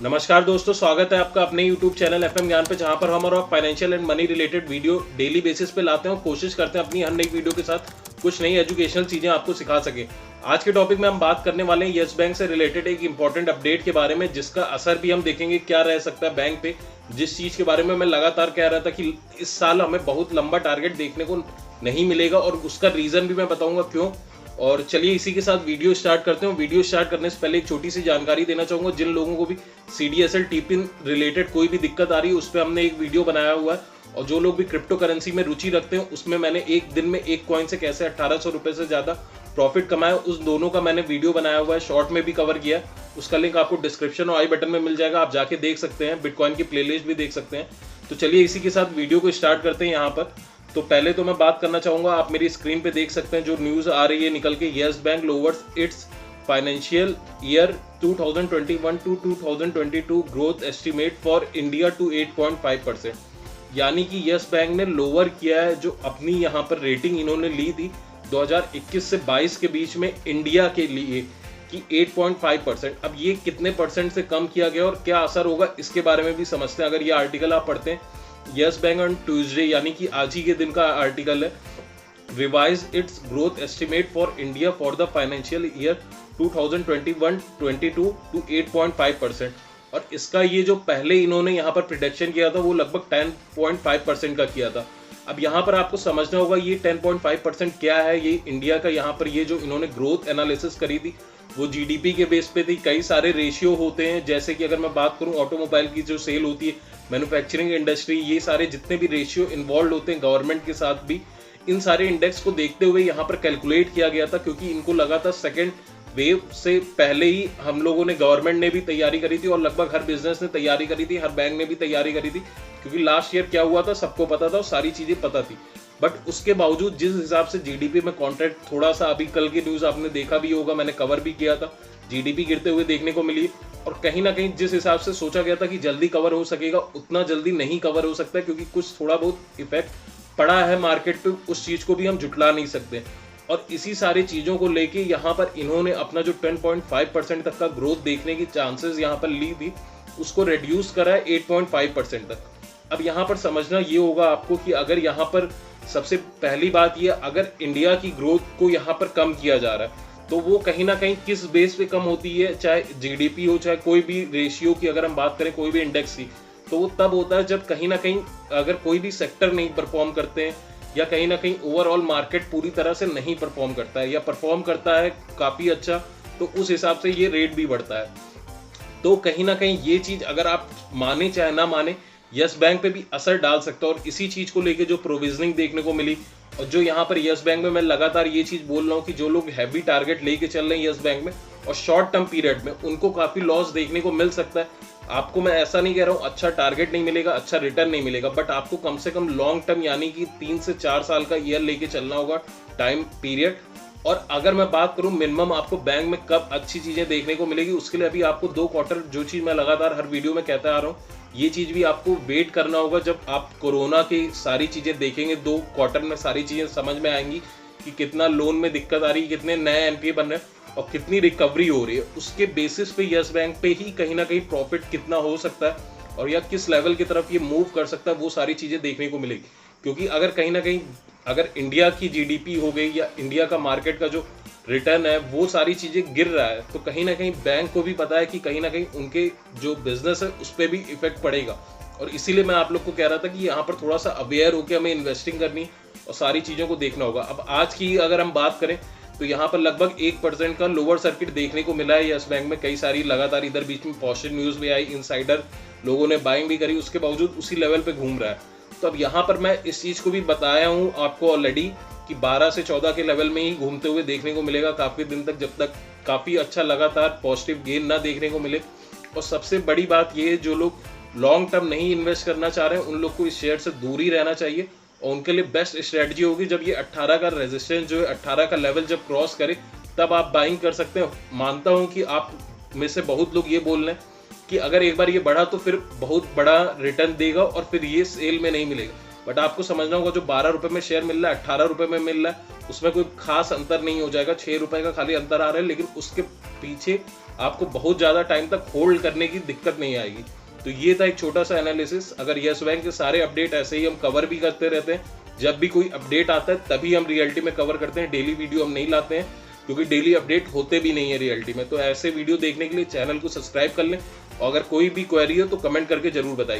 नमस्कार दोस्तों, स्वागत है आपका अपने YouTube चैनल FM ज्ञान पे, जहां पर हम और financial and money related video daily basis पे लाते हैं और कोशिश करते हैं अपनी हर नई वीडियो के साथ कुछ नई एजुकेशनल चीजें आपको सिखा सके। आज के टॉपिक में हम बात करने वाले हैं यस बैंक से रिलेटेड एक इंपॉर्टेंट अपडेट के बारे में, जिसका असर भी हम देखेंगे क्या रह सकता है बैंक पे। जिस चीज के बारे में मैं लगातार कह रहा था कि इस साल हमें बहुत लंबा टारगेट देखने को नहीं मिलेगा, और उसका रीजन भी मैं बताऊंगा क्यों। और चलिए इसी के साथ वीडियो स्टार्ट करते हैं। वीडियो स्टार्ट करने से पहले एक छोटी सी जानकारी देना चाहूंगा। जिन लोगों को भी CDSL टीपिन रिलेटेड कोई भी दिक्कत आ रही है, उस पर हमने एक वीडियो बनाया हुआ है। और जो लोग भी क्रिप्टो करेंसी में रुचि रखते हैं, उसमें मैंने एक दिन में एक कॉइन से कैसे 1800 रुपए से ज्यादा प्रॉफिट कमाया, उस दोनों का मैंने वीडियो बनाया हुआ है, शॉर्ट में भी कवर किया। उसका लिंक आपको डिस्क्रिप्शन और आई बटन में मिल जाएगा, आप जाके देख सकते हैं। बिटकॉइन की प्लेलिस्ट भी देख सकते हैं। तो चलिए इसी के साथ वीडियो को स्टार्ट करते हैं। यहाँ पर तो पहले तो मैं बात करना चाहूंगा, आप मेरी स्क्रीन पे देख सकते हैं जो न्यूज आ रही है निकल के, Yes Bank lowers its financial year 2021 to 2022 growth estimate for India to 8.5%। यानी कि यस बैंक ने लोअर किया है जो अपनी यहाँ पर रेटिंग इन्होंने ली थी 2021 से 22 के बीच में इंडिया के लिए कि 8.5%। अब ये कितने परसेंट से कम किया गया और क्या असर होगा, इसके बारे में भी समझते हैं। अगर ये आर्टिकल आप पढ़ते हैं, यस बैंक ऑन ट्यूसडे यानी कि आज ही के दिन का आर्टिकल है, revise its growth estimate for India for the financial year 2021-22 to 8.5%। और इसका ये जो पहले इन्होंने यहाँ पर प्रिडिक्शन किया था वो लगभग 10.5% का किया था। अब यहाँ पर आपको समझना होगा ये 10.5% क्या है। ये इंडिया का यहाँ पर ये जो इन्होंने ग्रोथ एनालिसिस करी थी वो GDP के बेस पे थी। कई सारे रेशियो होते हैं, जैसे कि अगर मैं बात करूं ऑटोमोबाइल की जो सेल होती है, मैन्युफैक्चरिंग इंडस्ट्री, ये सारे जितने भी रेशियो इन्वॉल्व होते हैं गवर्नमेंट के साथ भी, इन सारे इंडेक्स को देखते हुए यहाँ पर कैलकुलेट किया गया था। क्योंकि इनको लगा था सेकेंड वेव से पहले ही हम लोगों ने, गवर्नमेंट ने भी तैयारी करी थी और लगभग हर बिजनेस ने तैयारी करी थी, हर बैंक ने भी तैयारी करी थी। क्योंकि लास्ट ईयर क्या हुआ था सबको पता था और सारी चीजें पता थी। बट उसके बावजूद जिस हिसाब से GDP में कॉन्ट्रैक्ट, थोड़ा सा अभी कल की न्यूज आपने देखा भी होगा, मैंने कवर भी किया था, GDP गिरते हुए देखने को मिली। और कहीं ना कहीं जिस हिसाब से सोचा गया था कि जल्दी कवर हो सकेगा, उतना जल्दी नहीं कवर हो सकता, क्योंकि कुछ थोड़ा बहुत इफेक्ट पड़ा है मार्केट पे, उस चीज को भी हम झुटला नहीं सकते। और इसी सारी चीजों को लेके यहाँ पर इन्होंने अपना जो 10.5% तक का ग्रोथ देखने की चांसेस यहाँ पर ली थी, उसको रिड्यूस करा है 8.5% तक। अब यहाँ पर समझना ये होगा आपको कि अगर यहाँ पर सबसे पहली बात ये, अगर इंडिया की ग्रोथ को यहाँ पर कम किया जा रहा है, तो वो कहीं ना कहीं किस बेस पे कम होती है, चाहे GDP हो, चाहे कोई भी रेशियो की अगर हम बात करें, कोई भी इंडेक्स की, तो वो तब होता है जब कहीं ना कहीं अगर कोई भी सेक्टर नहीं परफॉर्म करते हैं, या कहीं ना कहीं ओवरऑल मार्केट पूरी तरह से नहीं परफॉर्म करता है, या परफॉर्म करता है काफी अच्छा, तो उस हिसाब से ये रेट भी बढ़ता है। तो कहीं ना कहीं ये चीज अगर आप माने चाहे ना माने, यस बैंक पे भी असर डाल सकता है। और इसी चीज को लेके जो प्रोविजनिंग देखने को मिली, और जो यहाँ पर यस बैंक में मैं लगातार ये चीज बोल रहा हूँ कि जो लोग हैवी टारगेट लेके चल रहे हैं यस बैंक में और शॉर्ट टर्म पीरियड में, उनको काफी लॉस देखने को मिल सकता है। आपको मैं ऐसा नहीं कह रहा हूँ अच्छा टारगेट नहीं मिलेगा, अच्छा रिटर्न नहीं मिलेगा, बट आपको कम से कम लॉन्ग टर्म यानी कि 3 से 4 साल का ईयर लेके चलना होगा टाइम पीरियड। और अगर मैं बात करूं मिनिमम आपको बैंक में कब अच्छी चीजें देखने को मिलेगी, उसके लिए अभी आपको 2 क्वार्टर, जो चीज मैं लगातार हर वीडियो में कहता आ रहा हूँ, ये चीज भी आपको वेट करना होगा। जब आप कोरोना की सारी चीजें देखेंगे, 2 क्वार्टर में सारी चीजें समझ में आएंगी कि कितना लोन में दिक्कत आ रही है, कितने नए NPA बन रहे हैं और कितनी रिकवरी हो रही है। उसके बेसिस पे यस बैंक पे ही कहीं ना कहीं प्रॉफिट कितना हो सकता है और या किस लेवल की तरफ ये मूव कर सकता है, वो सारी चीजें देखने को मिलेगी। क्योंकि अगर कहीं ना कहीं अगर इंडिया की GDP हो गई या इंडिया का मार्केट का जो रिटर्न है वो सारी चीजें गिर रहा है, तो कहीं ना कहीं बैंक को भी पता है कि कहीं ना कहीं उनके जो बिजनेस है उस पर भी इफेक्ट पड़ेगा। और इसीलिए मैं आप लोग को कह रहा था कि यहाँ पर थोड़ा सा अवेयर होकर हमें इन्वेस्टिंग करनी और सारी चीजों को देखना होगा। अब आज की अगर हम बात करें तो यहाँ पर लगभग 1% का लोअर सर्किट देखने को मिला है यस बैंक में। कई सारी लगातार इधर बीच में पॉजिटिव न्यूज भी आई, इनसाइडर लोगों ने बाइंग भी करी, उसके बावजूद उसी लेवल पे घूम रहा है। तो अब यहाँ पर मैं इस चीज को भी बताया हूँ आपको ऑलरेडी कि 12 से 14 के लेवल में ही घूमते हुए देखने को मिलेगा काफी दिन तक, जब तक काफी अच्छा लगातार पॉजिटिव गेन ना देखने को मिले। और सबसे बड़ी बात ये है, जो लोग लॉन्ग टर्म नहीं इन्वेस्ट करना चाह रहे हैं उन लोग को इस शेयर से दूर ही रहना चाहिए। और उनके लिए बेस्ट स्ट्रेटजी होगी जब ये 18 का रेजिस्टेंस जो है, 18 का लेवल जब क्रॉस करे, तब आप बाइंग कर सकते हो। मानता हूं कि आप में से बहुत लोग ये बोल रहे हैं कि अगर एक बार ये बढ़ा तो फिर बहुत बड़ा रिटर्न देगा और फिर ये सेल में नहीं मिलेगा। बट आपको समझना होगा जो 12 रुपए में शेयर मिल रहा है, 18 रुपए में मिल रहा है, उसमें कोई खास अंतर नहीं हो जाएगा, 6 रुपए का खाली अंतर आ रहा है। लेकिन उसके पीछे आपको बहुत ज़्यादा टाइम तक होल्ड करने की दिक्कत नहीं आएगी। तो ये था एक छोटा सा एनालिसिस। अगर यस बैंक के सारे अपडेट ऐसे ही हम कवर भी करते रहते हैं, जब भी कोई अपडेट आता है तभी हम रियलिटी में कवर करते हैं, डेली वीडियो हम नहीं लाते हैं क्योंकि डेली अपडेट होते भी नहीं है रियलिटी में। तो ऐसे वीडियो देखने के लिए चैनल को सब्सक्राइब कर लें और अगर कोई भी क्वेरी हो तो कमेंट करके जरूर बताइए।